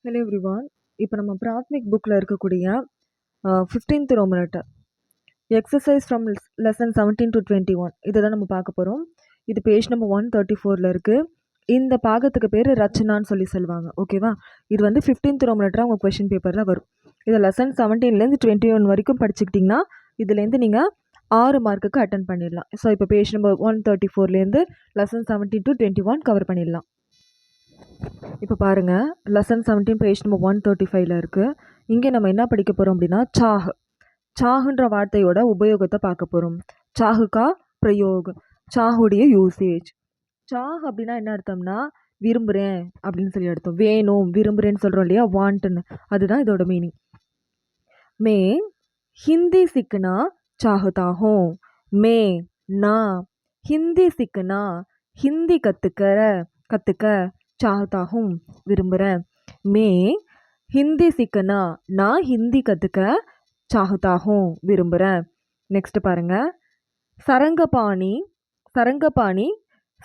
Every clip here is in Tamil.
Hello everyone. இப்போ நம்ம பிராத்மிக் புக்கில் இருக்கக்கூடிய 15th ரோமனட் எக்ஸசைஸ் ஃப்ரம் லெசன் 17 to 21 இதை தான் நம்ம பார்க்க போகிறோம். இது பேஜ் நம்பர் 134 இருக்குது. இந்த பாகத்துக்கு பேர் ரச்சனான்னு சொல்லுவாங்க. ஓகேவா? இது வந்து 15th ரோமனட்டாக உங்கள் கொஷின் பேப்பரில் வரும். இதை லெசன் 17லேருந்து 21 வரைக்கும் படிச்சுக்கிட்டிங்கன்னா இதுலேருந்து நீங்கள் 6 மார்க்குக்கு அட்டன் பண்ணிடலாம். ஸோ இப்போ பேஜ் நம்பர் 134லேருந்து லெசன் 17 to 21 கவர் பண்ணிடலாம். இப்போ பாருங்கள், லெசன் 17 பேஜ் நம்பர் 135 இருக்குது. இங்கே நம்ம என்ன படிக்க போகிறோம் அப்படின்னா சாகுன்ற வார்த்தையோட உபயோகத்தை பார்க்க போகிறோம். சாகுக்கா பிரயோக், சாகுடைய யூசேஜ். சாக் அப்படின்னா என்ன அர்த்தம்னா விரும்புகிறேன் அப்படின்னு சொல்லி அர்த்தம். வேணும், விரும்புகிறேன்னு சொல்கிறோம் இல்லையா, வாண்ட்டுன்னு, அதுதான் இதோட மீனிங். மே ஹிந்தி சிக்கனா சாகுதா ஹூம். மே நான் ஹிந்தி சிக்கனா ஹிந்தி கற்றுக்க चाहता हूँ விரும்புகிறேன். மே ஹிந்தி சிக்கனா நான் ஹிந்தி கற்றுக்க चाहता हूँ விரும்புகிறேன். நெக்ஸ்ட் பாருங்கள், சரங்கபாணி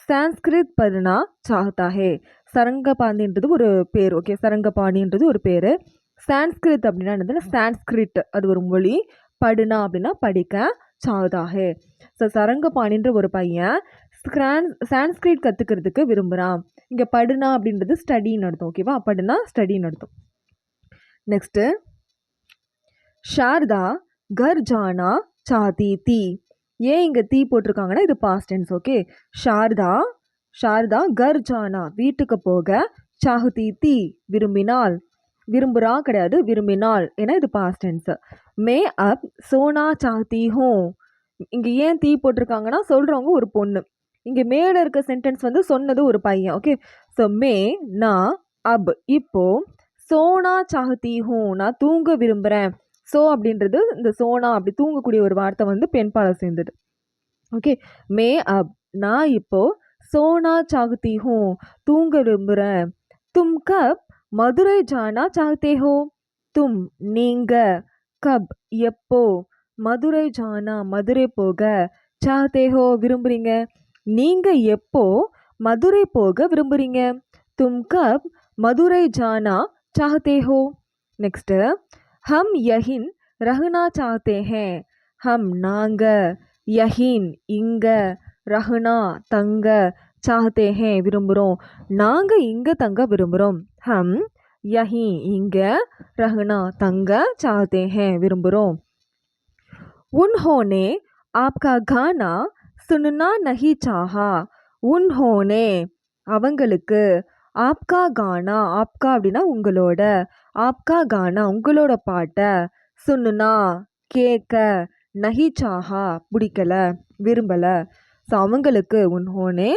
சான்ஸ்கிரித் படுனா चाहता है. சரங்கபாணின்றது ஒரு பேர். ஓகே, சரங்கபாணின்றது ஒரு பேர். சான்ஸ்கிரித் அப்படின்னா என்னது? சான்ஸ்கிரிட் அது ஒரு மொழி. படுனா அப்படின்னா படிக்க. चाहता है. ஸோ சரங்கபாணின்ற ஒரு பையன் சான்ஸ்கிரிட் கற்றுக்கிறதுக்கு விரும்புகிறான். இங்கே படுனா அப்படின்றது ஸ்டடின்னு அர்த்தம். ஓகேவா? படுனா ஸ்டடின்னு அர்த்தம். நெக்ஸ்ட்டு, ஷாரதா கர் ஜானா சாதி தீ. ஏன் இங்கே தீ போட்டிருக்காங்கன்னா இது பாஸ்ட் டென்ஸ். ஓகே, ஷாரதா கர் ஜானா வீட்டுக்கு போக, சாஹுதி தீ விரும்பினாள். விரும்புகிறா கிடையாது, விரும்பினாள். ஏன்னா இது பாஸ்ட் டென்ஸ். மே அப் சோனா சாஹதி ஹூம். இங்கே ஏன் தீ போட்டிருக்காங்கன்னா சொல்கிறவங்க ஒரு பொண்ணு. இங்கே மேலே இருக்க சென்டென்ஸ் வந்து சொன்னது ஒரு பையன். ஓகே, ஸோ மே நான் அப் இப்போ, சோனா சாஹதி ஹூம் நான் தூங்க விரும்புகிறேன். ஸோ அப்படின்றது இந்த சோனா அப்படி தூங்கக்கூடிய ஒரு வார்த்தை வந்து பெண்பாலை சேர்ந்தது. ஓகே, மே அப் நான் இப்போ, சோனா சாஹதி ஹூம் தூங்க விரும்புகிறேன். தும் கப் மதுரை ஜானா சாஹதே ஹோ. தும் நீங்க, கப் எப்போ, மதுரை ஜானா மதுரை போக, சாஹதே ஹோ விரும்புகிறீங்க. நீங்கள் எப்போ மதுரை போக விரும்புகிறீங்க. தும் கப் மதுரை ஜானா சாஹதே ஹோ. நெக்ஸ்ட்டு, ஹம் யஹின் ரஹ்னா சாஹதே ஹேன். ஹம் நாங்கள், யஹின் இங்கே, ரஹ்னா தங்க, சாஹதே ஹேன் விரும்புகிறோம். நாங்கள் இங்கே தங்க விரும்புகிறோம். ஹம் யஹி இங்கே, ரஹ்னா தங்க, சாஹதே ஹேன் விரும்புகிறோம். உன்ஹோனே ஆப்கா கானா சுன்னா நஹி சாஹா. உன்ஹோனே அவங்களுக்கு, ஆப்கா கானா ஆப்கா அப்படின்னா உங்களோட, ஆப்கா கானா உங்களோட பாட்டை, சுன்னா கேட்க, நஹி சாஹா பிடிக்கல விரும்பலை. ஸோ அவங்களுக்கு உன்ஹோனே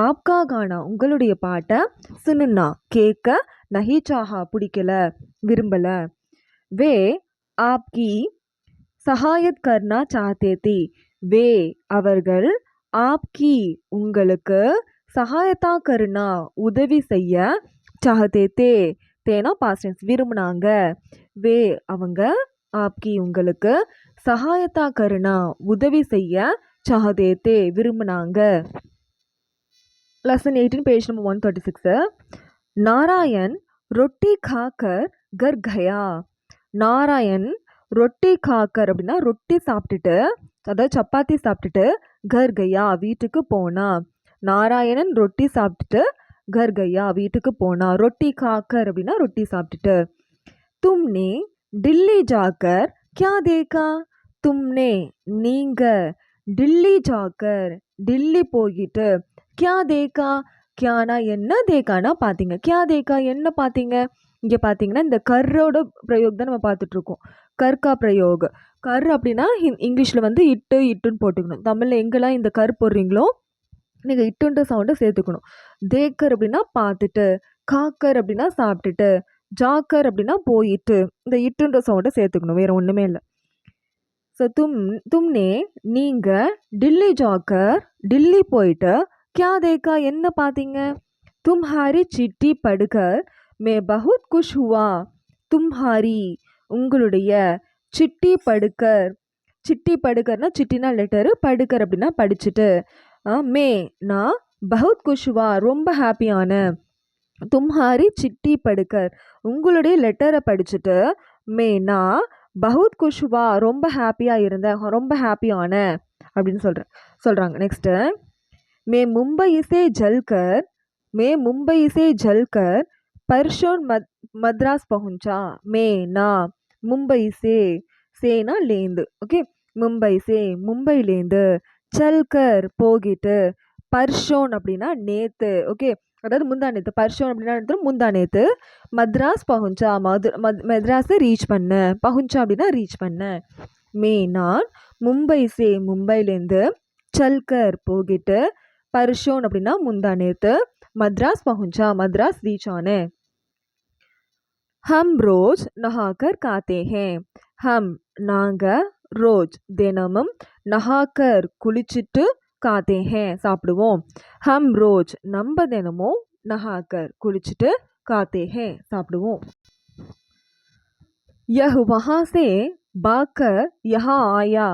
ஆப்கா கானா உங்களுடைய பாட்டை, சுன்னா கேட்க, நஹி சாஹா பிடிக்கல விரும்பலை. வே ஆப்கி சஹாயத் கர்னா சாஹதே தி. வே அவர்கள், ஆப்கி உங்களுக்கு, சஹாயத்தா கர்னா உதவி செய்ய, சாஹதே தே தேனா பாஸ்ட் டென்ஸ் விரும்புனாங்க. வே அவங்க, ஆப்கி உங்களுக்கு, சஹாயத்தா கர்னா உதவி செய்ய, சாஹதே தே விரும்புனாங்க. Lesson 18 page number 136. நாராயண் ரொட்டி காக்கர் கர் கயா. நாராயண் ரொட்டி காக்கர் அப்படின்னா ரொட்டி சாப்பிட்டுட்டு, அதாவது சப்பாத்தி சாப்பிட்டுட்டு, கர் கயா வீட்டுக்கு போனா. நாராயணன் ரொட்டி சாப்பிட்டுட்டு, கர் கயா வீட்டுக்கு போனா. ரொட்டி காக்கர் அப்படின்னா ரொட்டி சாப்பிட்டுட்டு. தும்னே டில்லி ஜாக்கர் கியா தேக்கா. தும்னே நீங்க, டில்லி ஜாக்கர் டில்லி போயிட்டு, கியா தேக்கா கியானா என்ன, தேக்கானா பார்த்தீங்க. கியா தேக்கா என்ன பார்த்தீங்க. இங்கே பார்த்தீங்கன்னா இந்த கர்ரோட பிரயோக் தான் நம்ம பார்த்துட்ருக்கோம். கர்கா பிரயோக். கர் அப்படின்னா இங்கிலீஷில் வந்து இட்டுன்னு போட்டுக்கணும். தமிழில் எங்கெல்லாம் இந்த கர் போடுறீங்களோ நீங்கள் இட்டுன்ற சவுண்டை சேர்த்துக்கணும். தேக்கர் அப்படின்னா பார்த்துட்டு, காக்கர் அப்படின்னா சாப்பிட்டுட்டு, ஜாக்கர் அப்படின்னா போயிட்டு, இந்த இட்டுன்ற சவுண்டை சேர்த்துக்கணும், வேறு ஒன்றுமே இல்லை. ஸோ தும்னே நீங்கள், டில்லி ஜாக்கர் டில்லி போயிட்டு, கியா தேக்கா என்ன பார்த்தீங்க. தும்ஹாரி சிட்டி படுகர் மே பஹுத் குஷ் ஹுவா. தும்ஹாரி உங்களுடைய, சிட்டி படுக்கர், சிட்டி படுக்கர்னா சிட்டினா லெட்டரு, படுக்கர் அப்படின்னா படிச்சுட்டு, மே நான் பஹுத் குஷ்வா ரொம்ப ஹாப்பியான, தும்ஹாரி சிட்டி படுக்கர், உங்களுடைய லெட்டரை படிச்சுட்டு நான் பகுத் குஷ்வா, ரொம்ப ஹாப்பியாக இருந்தேன், ரொம்ப ஹாப்பியான அப்படின்னு சொல்கிறாங்க. நெக்ஸ்ட்டு मुंबई से जलकर मुंबई से जलकर परसों मद्रास पहुंचा ना मुंबई से ना लेंद ओके मुंबई से मुंबई लेंद चलकर போகிட்டு பர்ஷோன் அப்படின்னா நேத்து ஓகே அதாவது முந்தா நேத்து பர்ஷோன் அப்படின்னா முந்தா நேத்து மத்ராஸ் பகுஞ்சா மெட்ராஸை ரீச் பண்ண பகுஞ்சா அப்படின்னா ரீச் பண்ண நான் மும்பை மும்பைலேருந்து சல்கர் போகிட்டு பர்ஷோன் அப்படின்னா முந்தா நேத்து மத்ராஸ் பहुंचा மத்ராஸ் ரீச் ஆனே हम रोज नहाकर खाते हैं हम நாங்க ரோஜ் தினமும் நஹாக்கர் குளிச்சுட்டு காத்தே ஹே சாப்பிடுவோம் ஹம் ரோஜ் நம்ம தினமும் நஹாக்கர் குளிச்சுட்டு காத்தே ஹே சாப்பிடுவோம் யஹ் வஹா சே பாக்கர் யஹா ஆயா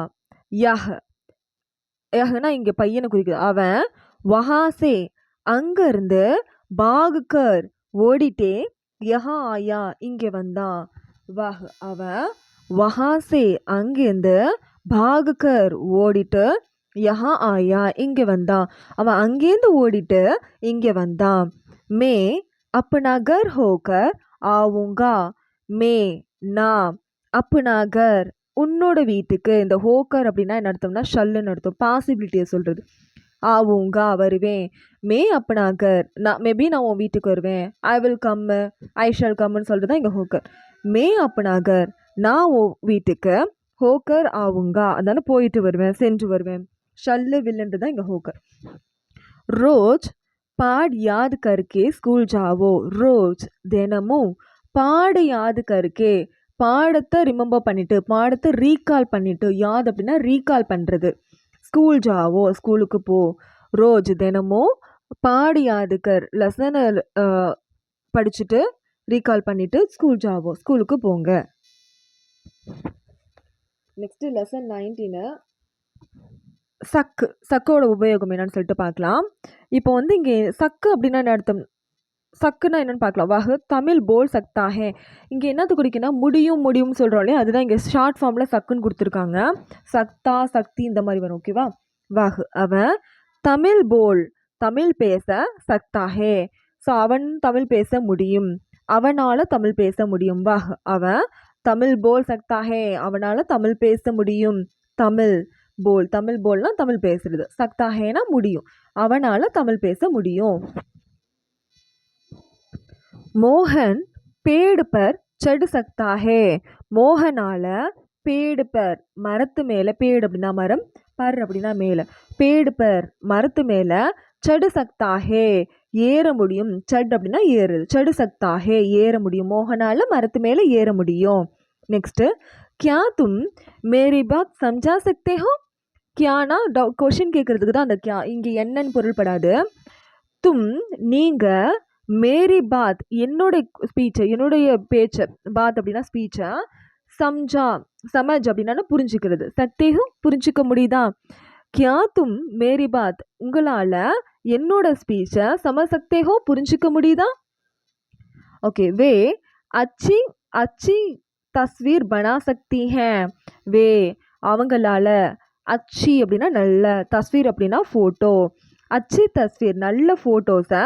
யஹ்னா இங்கே பையனை குறிக்குது அவன் வஹாசே அங்கிருந்து பாகுக்கர் ஓடிட்டே யஹா ஆயா இங்கே வந்தான் அவன் வஹாசே அங்கேருந்து பாகுக்கர் ஓடிட்டு யஹா ஆயா இங்கே வந்தான் அவன் அங்கேருந்து ஓடிட்டு இங்கே வந்தான் மே அப்பனா கர் ஹோக்கர் ஆவுங்கா நான் அப்பனா கர் உன்னோட வீட்டுக்கு இந்த ஹோக்கர் அப்படின்னா என்ன அர்த்தம்னா ஷல்லுன்னு அர்த்தம் பாசிபிலிட்டியை சொல்கிறது ஆவுங்கா வருவேன் அப்பனா கர் மேபி நான் உன் வீட்டுக்கு வருவேன் I will come I shall கம்னு சொல்கிறது தான் இங்கே ஹோக்கர் அப்பனா கர் நான் உன் வீட்டுக்கு ஹோக்கர் ஆவுங்கா அதான போயிட்டு வருவேன் சென்று வருவேன் ஷல்லு வில்லுன்றது தான் இங்கே ஹோக்கர் ரோஜ் பாட் யாத் கர்க்கே ஸ்கூல் ஜாவோ ரோஜ் தினமும் பாடு யாத் கர்க்கே பாடத்தை ரிமெம்பர் பண்ணிட்டு பாடத்தை ரீகால் பண்ணிட்டு யாத் அப்படின்னா ரீகால் பண்ணுறது ஸ்கூல் ஜாவோ ஸ்கூலுக்கு போ ரோஜ் தினமும் பாடு யாதுக்கர் லெசனை படிச்சுட்டு ரீகால் பண்ணிட்டு ஸ்கூல் ஜாவோ ஸ்கூலுக்கு போங்க. நெக்ஸ்ட் லெசன் 19 சக்கோட உபயோகம் என்னன்னு சொல்லிட்டு பார்க்கலாம். இப்போ வந்து இங்கே சக்கு அப்படின்னா என்ன அர்த்தம், சக்குன்னா என்னன்னு பார்க்கலாம். தமிழ் போல் சக்தாஹே இங்கே என்னது குறிக்குன்னா முடியும் முடியும்னு சொல்கிறோம் இல்லையா, அதுதான் இங்கே ஷார்ட் ஃபார்மில் சக்குன்னு கொடுத்துருக்காங்க. சக்தா சக்தி இந்த மாதிரி வரும். ஓகேவா. அவன் தமிழ் போல் தமிழ் பேச சக்தாஹே, ஸோ அவன் தமிழ் பேச முடியும், அவனால் தமிழ் பேச முடியும். அவன் தமிழ் போல் சக்தாஹே அவனால் தமிழ் பேச முடியும். தமிழ் போல்னா தமிழ் பேசுறது, சக்தாஹேனா முடியும், அவனால் தமிழ் பேச முடியும். மோகன் பேடு பர் சடு சக்தாஹே மோகனால பேடு பர் மரத்து மேலே, பேடு அப்படின்னா மரம், பர் அப்படின்னா மேலே, பேடு பர் மரத்து மேலே சடு சக்தாஹே ஏற முடியும். சட் அப்படின்னா ஏறுது, சடு சக்தாஹே ஏற முடியும், மோகனால மரத்து மேலே ஏற முடியும். நெக்ஸ்ட்டு கியா தும் மேரி பாத் சம்ஜா சக்தே ஹோ, கியானா கொஷின் கேட்குறதுக்கு தான் அந்த கியா, இங்கே என்னன்னு பொருள்படாது. தும் நீங்கள், மேரி பாத் என்னோட ஸ்பீச்சை என்னுடைய பேச்சை, பாத் அப்படின்னா ஸ்பீச்சை, சமஜ் அப்படின்னா புரிஞ்சுக்கிறது, சக்தேகும் புரிஞ்சிக்க முடியுதா. கியா தும் மேரி பாத் உங்களால் என்னோட ஸ்பீச்சை சமசக்தேகோ புரிஞ்சிக்க முடியுதா. ஓகே. வே அச்சி அச்சி தஸ்வீர் பனா சக்தி ஹே, வே அவங்களால, அச்சி அப்படின்னா நல்ல, தஸ்வீர் அப்படின்னா ஃபோட்டோ, அச்சி தஸ்வீர் நல்ல ஃபோட்டோஸை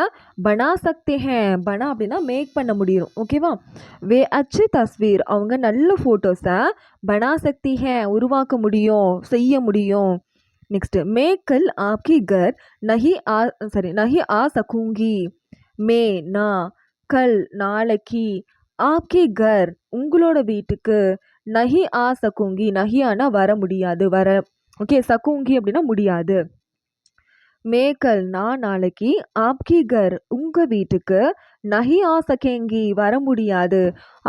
பனா சக்தி ஹே, பனா அப்படின்னா மேக் பண்ண முடியும். ஓகேவா. வே அச்சி தஸ்வீர் அவங்க நல்ல ஃபோட்டோஸை பனா சக்தி ஹே உருவாக்க முடியும், செய்ய முடியும். நெக்ஸ்ட் மேக்கல் ஆப்கி கர் நஹி ஆ சகூங்கி, நான் கல் நாளைக்கு, ஆப்கி கர் உங்களோட வீட்டுக்கு, நஹி ஆ சகூங்கி நஹி ஆனா வர முடியாது, வர ஓகே, சகூங்கி அப்படின்னா முடியாது. மேக்கல் நான் நாளைக்கு, ஆப்கி கர் உங்க வீட்டுக்கு, நஹி ஆ சகேங்கி வர முடியாது,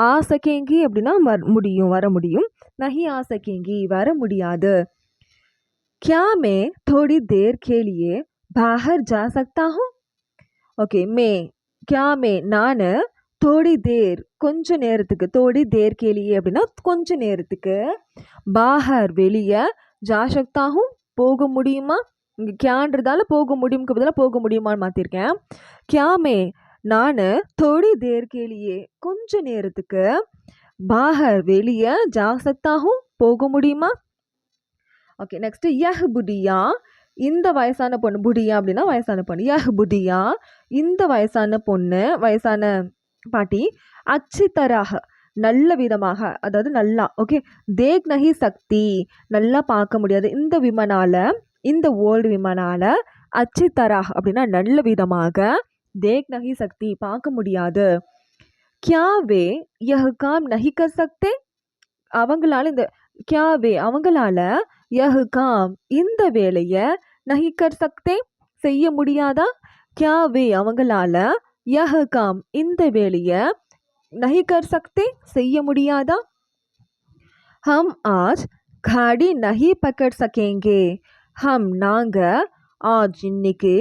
ஆ சகேங்கி அப்படின்னா முடியும், வர முடியும், நஹி ஆ சகேங்கி வர முடியாது. क्या मैं थोड़ी देर के लिए बाहर जा सकता हूँ. ஓகே. நான் தோடி தேர் கொஞ்ச நேரத்துக்கு, தோடி தேர் கேலியே அப்படின்னா கொஞ்ச நேரத்துக்கு, பாஹர் வெளியே, ஜா சக்தாகும் போக முடியுமா, இங்கே கியான்றதால போக முடியும்க்கு பதிலாக போக முடியுமான்னு மாற்றிருக்கேன். கியாமே நான் थोड़ी देर के लिए கொஞ்ச நேரத்துக்கு பாஹர் வெளியே ஜா சக்தா ஹூம் போக முடியுமா? ஓகே நெக்ஸ்ட் யஹ் புடியா இந்த வயசான பொண்ணு புடியா அப்படின்னா வயசான பொண்ணு யஹ் புடியா இந்த வயசான பொண்ணு வயசான பாட்டி அச்சி தராக நல்ல விதமாக அதாவது நல்லா ஓகே தேக் நஹி சக்தி நல்லா பார்க்க முடியாது இந்த விமனால இந்த ஓல்டு விமனால அச்சி தராக அப்படின்னா நல்ல விதமாக தேக் நஹி சக்தி பார்க்க முடியாது. क्या वे यह काम नहीं कर सकते அவங்களால இந்த क्या वे அவங்களால यह काम இந்த வேலையை नहीं कर सकते செய்ய முடியாதா? क्या वे அவங்களால यह काम இந்த வேலையை नहीं कर सकते செய்ய முடியாதா? हम आज गाड़ी नहीं पकड़ सकेंगे हम நாங்க आज இன்னைக்கு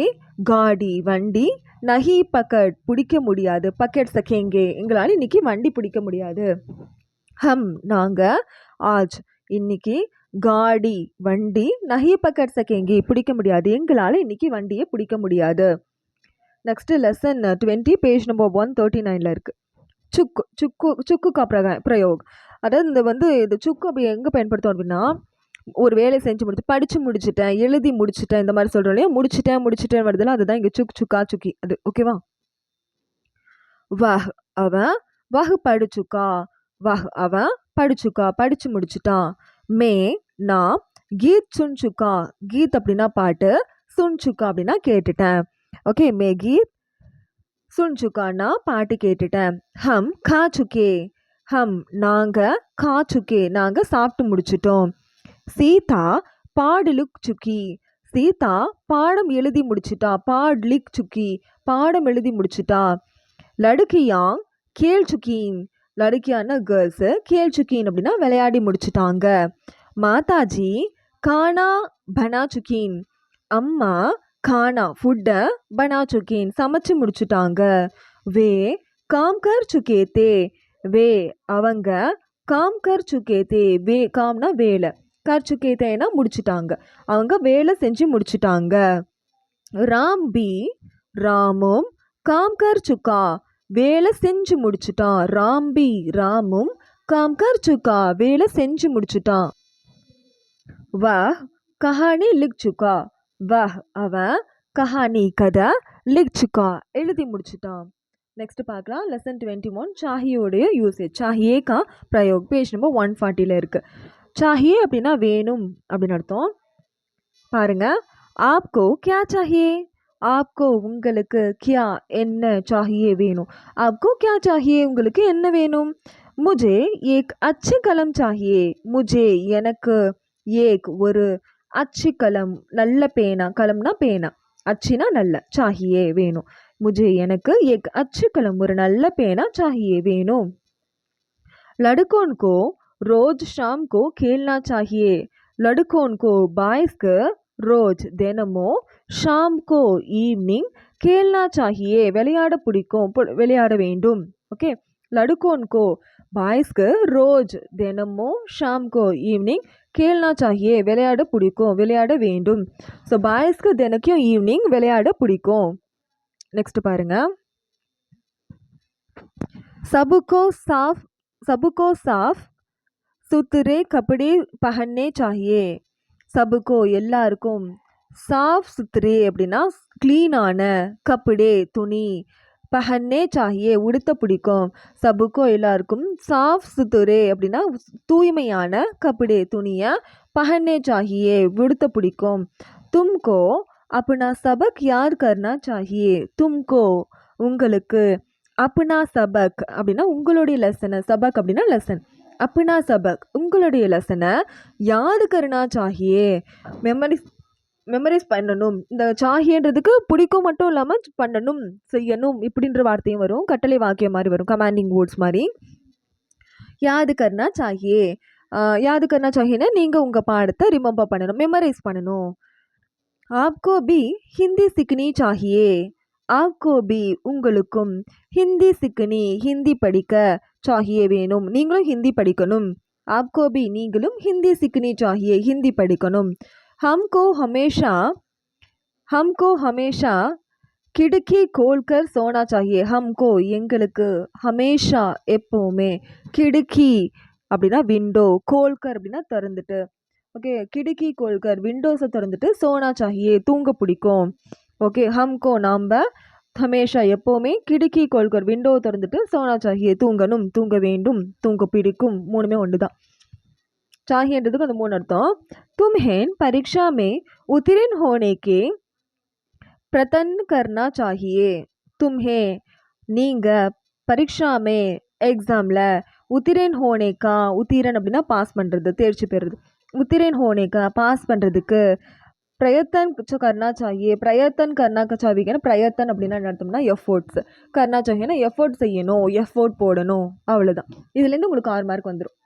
காடி வண்டி நஹி பக்கட் பிடிக்க முடியாது பக்கெட் சக்கேங்கே எங்களால் இன்னைக்கு வண்டி பிடிக்க முடியாது. ஹம் நாங்கள் ஆஜ் இன்னைக்கு காடி வண்டி நஹி பக்கட் சக்கேங்கே பிடிக்க முடியாது எங்களால் இன்னைக்கு வண்டியை பிடிக்க முடியாது. நெக்ஸ்ட் லெசன் 20 பேஜ் நம்பர் 139 இருக்குது. சுக்கு சுக்கு சுக்கு கா பிரயோக் அதாவது இது சுக்கு அப்படி எங்கே பயன்படுத்தோம் அப்படின்னா ஒரு வேலை செஞ்சு படித்து முடிச்சுட்டேன் எழுதி முடிச்சுட்டேன் இந்த மாதிரி சொல்கிறோம் இல்லையா முடிச்சுட்டேன் வருதுல அதுதான் இங்கே சுக் சுக்கா சுக்கி அது ஓகேவா. வஹ் அவன் வஹ் படிச்சுக்கா வஹ் அவன் படிச்சுக்கா படித்து முடிச்சுட்டான். மே நான் கீத் சுன்சுக்கா கீத் அப்படின்னா பாட்டு சுன்சுக்கா அப்படின்னா கேட்டுட்டேன் ஓகே மே கீத் சுன்சுக்கான்னா பாட்டு கேட்டுட்டேன். ஹம் கா சுக்கே ஹம் நாங்கள் கா சுக்கே நாங்கள் சாப்பிட்டு முடிச்சிட்டோம். சீதா பாடலுக் சுக்கி சீதா பாடம் எழுதி முடிச்சிட்டா பாட்லிக் சுக்கி பாடம் எழுதி முடிச்சிட்டா. லடுக்கியாங் கேள் சுக்கீன் லடுக்கியான கேர்ள்ஸு கேள் சுக்கீன் அப்படின்னா விளையாடி முடிச்சிட்டாங்க. மாதாஜி கானா பனா சுக்கீன் அம்மா கானா ஃபுட்டை பனா சுக்கீன் சமைச்சு முடிச்சுட்டாங்க. வே காம் கர் சுக்கேத்தே வே அவங்க காம் கர் சுக்கேத்தே வே காம்னா வேலை கர்ச்சுக்கேத்தேனா முடிச்சுட்டாங்க அவங்க வேலை செஞ்சு முடிச்சுட்டாங்க. ராம் பி ராமும் காம் கர் சுக்கா வேலை செஞ்சு முடிச்சுட்டான். ராம் பி ராமும் காம் கர் சுக்கா வேலை செஞ்சு முடிச்சுட்டான். வஹ் கஹானி லிக் சுக்கா வஹ் அவன் கஹானி கதை லிக் சுக்கா எழுதி முடிச்சுட்டான். நெக்ஸ்ட் பார்க்கலாம் லெசன் 21 சாஹியோடைய யூசேஜ் சாஹியே கா பிரயோக் பேஜ் நம்பர் 140 இருக்குது. சாஹியே அப்படின்னா வேணும் அப்படின்னு அர்த்தம். பாருங்க ஆப்கோ கியா சாஹியே ஆப்கோ உங்களுக்கு கியா என்ன சாஹியே வேணும் ஆப்கோ கியா சாஹியே உங்களுக்கு என்ன வேணும். முஜே ஏக் அச்சி கலம் சாஹியே முஜே எனக்கு ஏக் ஒரு அச்சி கலம் நல்ல பேனா கலம்னா பேனா அச்சினா நல்ல சாஹியே வேணும். முஜே எனக்கு ஏக் அச்சி கலம் ஒரு நல்ல பேனா சாஹியே வேணும். लड़कों को रोज शाम को खेलना चाहिए लड़कों को बॉयज़ को रोज தினமோ ஷாம் கோ ஈவினிங் கேள்னா சாஹியே விளையாட பிடிக்கும் விளையாட வேண்டும் ஓகே. லடுக்கோன் கோ பாய்ஸ்க்கு ரோஜ் தினமோ ஷாம் கோ ஈவினிங் கேள்னா சாஹியே விளையாட பிடிக்கும் விளையாட வேண்டும். ஸோ பாய்ஸ்க்கு தினக்கும் ஈவினிங் விளையாட பிடிக்கும். நெக்ஸ்ட் பாருங்க सबको साफ सुथरे कपड़े पहनने चाहिए सबको எல்லாருக்கும் சாஃப் சுத்ரே அப்படின்னா க்ளீனான கப்படே துணி பஹன்னே சாஹியே உடுத்த பிடிக்கும். சபுக்கோ எல்லாருக்கும் சாஃப் சுத்துரே அப்படின்னா தூய்மையான கப்படே துணியை பஹன்னே சாஹியே உடுத்த பிடிக்கும். தும்கோ அப்னா சபக் யார் கர்னா சாஹியே தும்கோ உங்களுக்கு அப்னா சபக் அப்படின்னா உங்களுடைய லெசனை சபக் அப்படின்னா லெசன் அப்னா சபக் உங்களுடைய லெசனை யாரு கருணா சாஹியே மெமரைஸ் பண்ணணும். இந்த சாஹியன்றதுக்கு பிடிக்கும் மட்டும் இல்லாமல் பண்ணணும் செய்யணும் இப்படின்ற வார்த்தையும் வரும் கட்டளை வாக்கியம் மாதிரி வரும் கமாண்டிங் வேர்ட்ஸ் மாதிரி. யாது கர்னா சாஹியே யாது கர்னா சாஹியேன்னா நீங்கள் உங்கள் பாடத்தை ரிமெம்பர் பண்ணணும் மெமரைஸ் பண்ணணும். ஆப்கோ பி ஹிந்தி சிக்னி சாஹியே ஆப்கோ பி உங்களுக்கும் ஹிந்தி சிக்கனி ஹிந்தி படிக்க சாஹியே வேணும் நீங்களும் ஹிந்தி படிக்கணும். ஆப்கோ பி நீங்களும் ஹிந்தி சிக்கனி சாஹியே ஹிந்தி படிக்கணும். हमको हमेशा खिड़की खोलकर सोना चाहिए हमको எங்களுக்கு ஹமேஷா எப்பவுமே கிடுக்கி அப்படின்னா விண்டோ கோல்கர் அப்படின்னா திறந்துட்டு ஓகே கிடுக்கி கோல்கர் விண்டோஸை திறந்துட்டு சோனா சாஹியே தூங்க பிடிக்கும் ஓகே ஹம்கோ நாம ஹமேஷா எப்போவுமே கிடுக்கி கோல்கர் விண்டோ திறந்துட்டு சோனா சாஹியே தூங்கணும் தூங்க வேண்டும் தூங்க பிடிக்கும் மூணுமே ஒன்று தான் சாஹியன்றதுக்கு அந்த மூணு அர்த்தம் तुम्हें परीक्षा में उत्तीर्ण होने के प्रयत्न करना चाहिए तुम्हें நீங்கள் பரீட்சா மே எக்ஸாமில் உத்திரன் ஹோனேக்கா உத்திரன் அப்படின்னா பாஸ் பண்ணுறது தேர்ச்சி பெறுறது உத்திரன் ஹோனேக்கா பாஸ் பண்ணுறதுக்கு பிரயத்தன் கர்னா சாஹியே பிரயத்தன் கர்னா சாவிங்கன்னா பிரயத்தன் அப்படின்னா என்ன அர்த்தம்னா எஃபோர்ட்ஸ் கர்னா சாஹியன்னா எஃபோர்ட் செய்யணும் எஃபோர்ட் போடணும் அவ்வளோதான் இதுலேருந்து உங்களுக்கு 6 மார்க் வந்துடும்